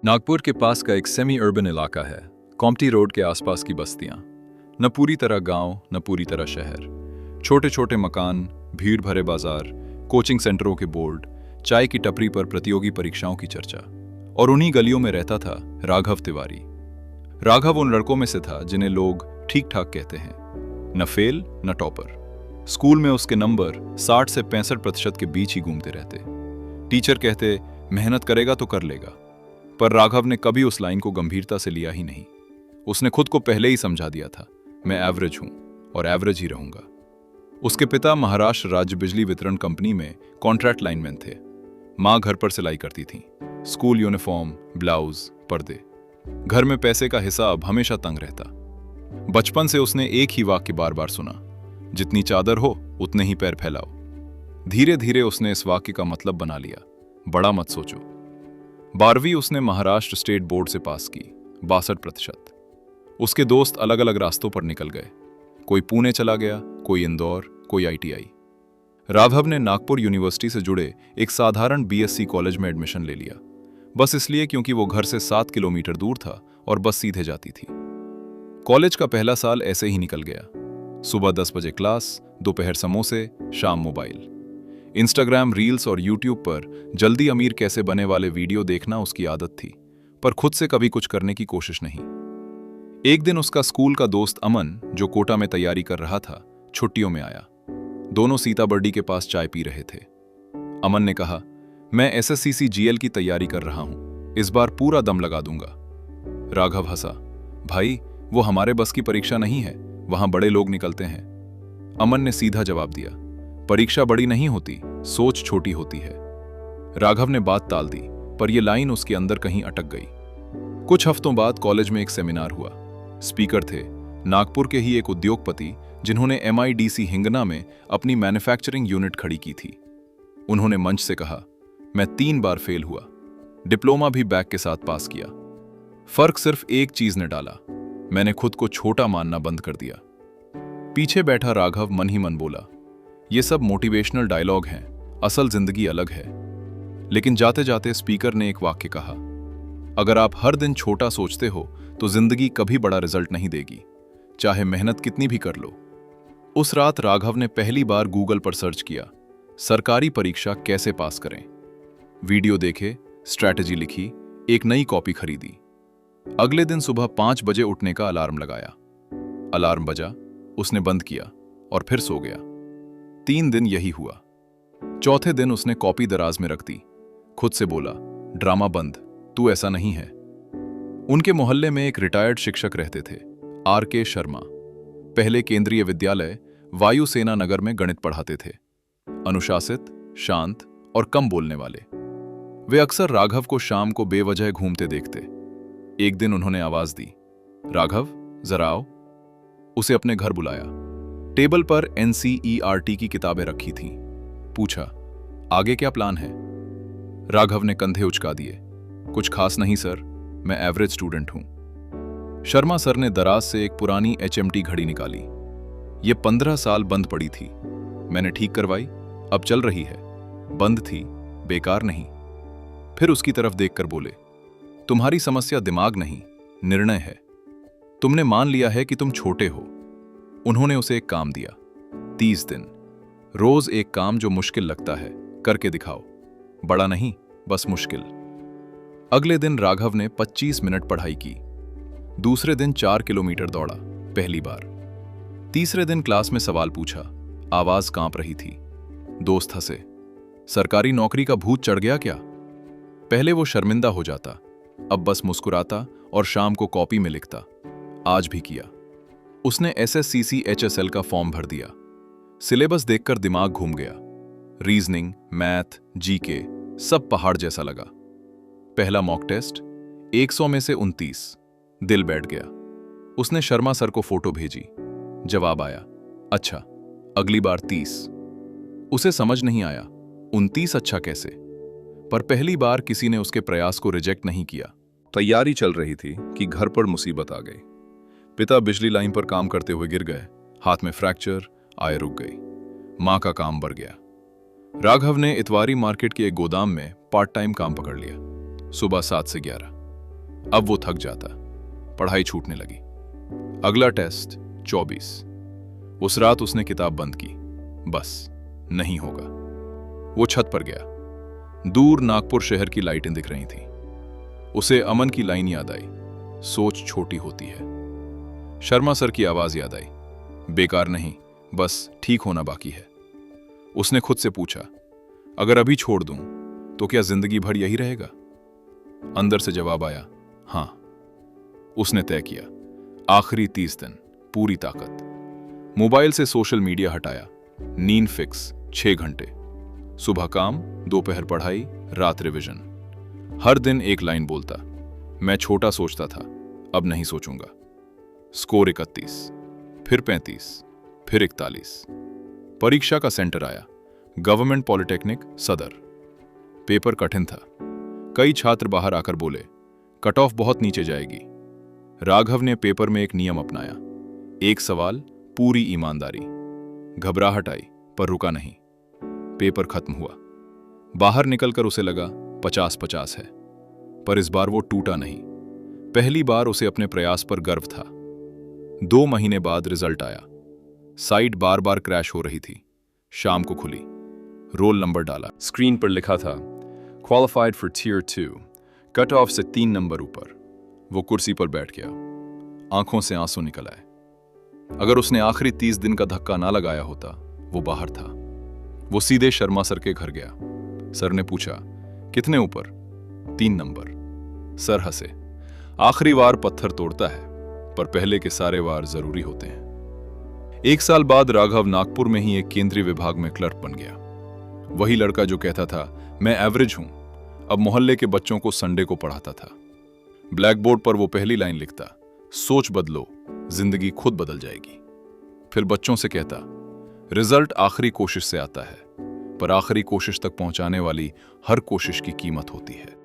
नागपुर के पास का एक सेमी अर्बन इलाका है। कॉम्प्टी रोड के आसपास की बस्तियां, न पूरी तरह गांव न पूरी तरह शहर। छोटे छोटे मकान, भीड़ भरे बाजार, कोचिंग सेंटरों के बोर्ड, चाय की टपरी पर प्रतियोगी परीक्षाओं की चर्चा। और उन्हीं गलियों में रहता था राघव तिवारी। राघव उन लड़कों में से था जिन्हें लोग ठीक ठाक कहते हैं, न फेल न टॉपर। स्कूल में उसके नंबर 60 से 65% के बीच ही घूमते रहते। टीचर कहते मेहनत करेगा तो कर लेगा, पर राघव ने कभी उस लाइन को गंभीरता से लिया ही नहीं। उसने खुद को पहले ही समझा दिया था, मैं एवरेज हूं और एवरेज ही रहूंगा। उसके पिता महाराष्ट्र राज्य बिजली वितरण कंपनी में कॉन्ट्रैक्ट लाइनमैन थे। मां घर पर सिलाई करती थी, स्कूल यूनिफॉर्म, ब्लाउज, पर्दे। घर में पैसे का हिसाब हमेशा तंग रहता। बचपन से उसने एक ही वाक्य बार बार सुना, जितनी चादर हो उतने ही पैर फैलाओ। धीरे धीरे उसने इस वाक्य का मतलब बना लिया, बड़ा मत सोचो। 12वीं उसने महाराष्ट्र स्टेट बोर्ड से पास की, 62%। उसके दोस्त अलग अलग रास्तों पर निकल गए। कोई पुणे चला गया, कोई इंदौर, कोई ITI। राघव ने नागपुर यूनिवर्सिटी से जुड़े एक साधारण BSc कॉलेज में एडमिशन ले लिया, बस इसलिए क्योंकि वो घर से 7 किलोमीटर दूर था और बस सीधे जाती थी। कॉलेज का पहला साल ऐसे ही निकल गया। सुबह 10 बजे क्लास, दोपहर समोसे, शाम मोबाइल। इंस्टाग्राम रील्स और यूट्यूब पर जल्दी अमीर कैसे बने वाले वीडियो देखना उसकी आदत थी, पर खुद से कभी कुछ करने की कोशिश नहीं। एक दिन उसका स्कूल का दोस्त अमन, जो कोटा में तैयारी कर रहा था, छुट्टियों में आया। दोनों सीताबर्डी के पास चाय पी रहे थे। अमन ने कहा, मैं SSCC GL की तैयारी कर रहा हूं, इस बार पूरा दम लगा दूंगा। राघव हंसा, भाई वो हमारे बस की परीक्षा नहीं है, वहां बड़े लोग निकलते हैं। अमन ने सीधा जवाब दिया, परीक्षा बड़ी नहीं होती, सोच छोटी होती है। राघव ने बात टाल दी, पर यह लाइन उसके अंदर कहीं अटक गई। कुछ हफ्तों बाद कॉलेज में एक सेमिनार हुआ। स्पीकर थे नागपुर के ही एक उद्योगपति, जिन्होंने MIDC हिंगना में अपनी मैन्युफैक्चरिंग यूनिट खड़ी की थी। उन्होंने मंच से कहा, मैं 3 बार फेल हुआ, डिप्लोमा भी बैक के साथ पास किया। फर्क सिर्फ एक चीज ने डाला, मैंने खुद को छोटा मानना बंद कर दिया। पीछे बैठा राघव मन ही मन बोला, ये सब मोटिवेशनल डायलॉग हैं, असल जिंदगी अलग है। लेकिन जाते जाते स्पीकर ने एक वाक्य कहा, अगर आप हर दिन छोटा सोचते हो तो जिंदगी कभी बड़ा रिजल्ट नहीं देगी, चाहे मेहनत कितनी भी कर लो। उस रात राघव ने पहली बार गूगल पर सर्च किया, सरकारी परीक्षा कैसे पास करें। वीडियो देखे, स्ट्रैटेजी लिखी, एक नई कॉपी खरीदी। अगले दिन सुबह 5 बजे उठने का अलार्म लगाया। अलार्म बजा, उसने बंद किया और फिर सो गया। 3 दिन यही हुआ। चौथे दिन उसने कॉपी दराज में रख दी। खुद से बोला, ड्रामा बंद, तू ऐसा नहीं है। उनके मोहल्ले में एक रिटायर्ड शिक्षक रहते थे, RK शर्मा। पहले केंद्रीय विद्यालय वायुसेना नगर में गणित पढ़ाते थे। अनुशासित, शांत और कम बोलने वाले। वे अक्सर राघव को शाम को बेवजह घूमते देखते। एक दिन उन्होंने आवाज दी, राघव जरा आओ। उसे अपने घर बुलाया। टेबल पर NCERT की किताबें रखी थीं। पूछा, आगे क्या प्लान है? राघव ने कंधे उचका दिए, कुछ खास नहीं सर, मैं एवरेज स्टूडेंट हूं। शर्मा सर ने दराज से एक पुरानी HMT घड़ी निकाली। ये 15 साल बंद पड़ी थी, मैंने ठीक करवाई, अब चल रही है। बंद थी, बेकार नहीं। फिर उसकी तरफ देखकर बोले, तुम्हारी समस्या दिमाग नहीं, निर्णय है। तुमने मान लिया है कि तुम छोटे हो। उन्होंने उसे एक काम दिया, 30 दिन, रोज एक काम जो मुश्किल लगता है, करके दिखाओ। बड़ा नहीं, बस मुश्किल। अगले दिन राघव ने 25 मिनट पढ़ाई की। दूसरे दिन 4 किलोमीटर दौड़ा, पहली बार। तीसरे दिन क्लास में सवाल पूछा, आवाज कांप रही थी। दोस्त हंसे, सरकारी नौकरी का भूत चढ़ गया क्या? पहले वो शर्मिंदा हो जाता, अब बस मुस्कुराता और शाम को कॉपी में लिखता। आज भी किया। उसने SSCC HSL का फॉर्म भर दिया। सिलेबस देखकर दिमाग घूम गया। रीजनिंग, मैथ, GK सब पहाड़ जैसा लगा। पहला मॉक टेस्ट, 100 में से 29। दिल बैठ गया। उसने शर्मा सर को फोटो भेजी। जवाब आया, अच्छा अगली बार 30। उसे समझ नहीं आया 29 अच्छा कैसे, पर पहली बार किसी ने उसके प्रयास को रिजेक्ट नहीं किया। तैयारी चल रही थी कि घर पर मुसीबत आ गई। पिता बिजली लाइन पर काम करते हुए गिर गए, हाथ में फ्रैक्चर, आय रुक गई। मां का काम बढ़ गया। राघव ने इतवारी मार्केट के एक गोदाम में पार्ट टाइम काम पकड़ लिया। सुबह 7 से 11। अब वो थक जाता, पढ़ाई छूटने लगी। अगला टेस्ट 24। उस रात उसने किताब बंद की। बस नहीं होगा। वो छत पर गया। दूर नागपुर शहर की लाइटें दिख रही थीं। उसे अमन की लाइन याद आई, सोच छोटी होती है। शर्मा सर की आवाज याद आई, बेकार नहीं, बस ठीक होना बाकी है। उसने खुद से पूछा, अगर अभी छोड़ दूं तो क्या जिंदगी भर यही रहेगा? अंदर से जवाब आया, हां। उसने तय किया, आखिरी 30 दिन पूरी ताकत। मोबाइल से सोशल मीडिया हटाया, नींद फिक्स 6 घंटे, सुबह काम, दोपहर पढ़ाई, रात रिवीजन। हर दिन एक लाइन बोलता, मैं छोटा सोचता था, अब नहीं सोचूंगा। स्कोर 31, फिर 35, फिर 41। परीक्षा का सेंटर आया, गवर्नमेंट पॉलिटेक्निक सदर। पेपर कठिन था। कई छात्र बाहर आकर बोले, कट ऑफ बहुत नीचे जाएगी। राघव ने पेपर में एक नियम अपनाया, एक सवाल, पूरी ईमानदारी। घबराहट आई पर रुका नहीं। पेपर खत्म हुआ। बाहर निकलकर उसे लगा 50-50 है, पर इस बार वो टूटा नहीं। पहली बार उसे अपने प्रयास पर गर्व था। 2 महीने बाद रिजल्ट आया। साइट बार बार क्रैश हो रही थी। शाम को खुली, रोल नंबर डाला। स्क्रीन पर लिखा था, qualified for tier 2, cut off से 3 नंबर ऊपर। वो कुर्सी पर बैठ गया, आंखों से आंसू निकल आए। अगर उसने आखिरी 30 दिन का धक्का ना लगाया होता, वो बाहर था। वो सीधे शर्मा सर के घर गया। सर ने पूछा, कितने ऊपर? 3 नंबर। सर हंसे, आखिरी वार पत्थर तोड़ता है, पर पहले के सारे वार जरूरी होते हैं। 1 साल बाद राघव नागपुर में ही एक केंद्रीय विभाग में क्लर्क बन गया। वही लड़का जो कहता था, मैं एवरेज हूं, अब मोहल्ले के बच्चों को संडे को पढ़ाता था। ब्लैक बोर्ड पर वो पहली लाइन लिखता, सोच बदलो, जिंदगी खुद बदल जाएगी। फिर बच्चों से कहता, रिजल्ट आखिरी कोशिश से आता है, पर आखिरी कोशिश तक पहुंचाने वाली हर कोशिश की कीमत होती है।